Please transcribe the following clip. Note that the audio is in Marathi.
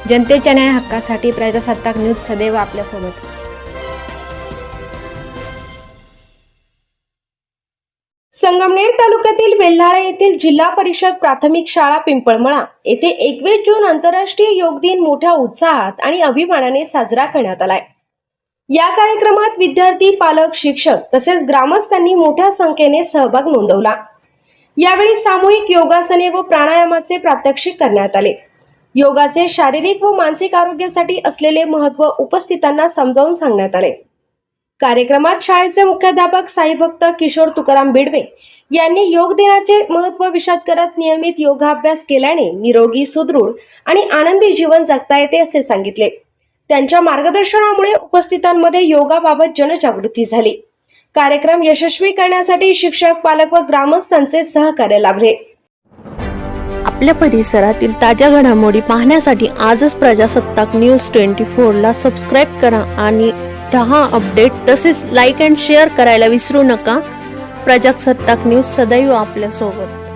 जनतेच्या न्याय हक्कासाठी प्रजासत्ताक न्यूज सदैव आपल्यासोबत। संगमनेर तालुक्यातील वेल्हाळा येथील जिल्हा परिषद प्राथमिक शाळा पिंपळमळा येथे 21 जून आंतरराष्ट्रीय योग दिन मोठ्या उत्साहात आणि अभिमानाने साजरा करण्यात आलाय। या कार्यक्रमात विद्यार्थी, पालक, शिक्षक तसेच ग्रामस्थांनी मोठ्या संख्येने सहभाग नोंदवला। यावेळी सामूहिक योगासने व प्राणायामाचे प्रात्यक्षिक करण्यात आले। योगाचे शारीरिक व मानसिक आरोग्यासाठी असलेले महत्त्व उपस्थितांना समजावून सांगण्यात आले। कार्यक्रमात शाळेचे मुख्याध्यापक साईभक्त किशोर तुकाराम बिडवे यांनी योग दिनाचे महत्त्व विशद करत नियमित योगाभ्यास केल्याने निरोगी, सुदृढ आणि आनंदी जीवन जगता येते असे सांगितले। त्यांच्या मार्गदर्शनामुळे उपस्थितांमध्ये योगाबाबत जनजागृती झाली। कार्यक्रम यशस्वी करण्यासाठी शिक्षक, पालक व ग्रामस्थांचे सहकार्य लाभले। आपल्या परिसरातील ताज्या घडामोडी पाहण्यासाठी आजच प्रजासत्ताक न्यूज 24 ला सबस्क्राइब करा आणि 10 अपडेट तसेच लाईक अँड शेअर करायला विसरू नका। प्रजासत्ताक न्यूज सदैव आपल्या सोबत।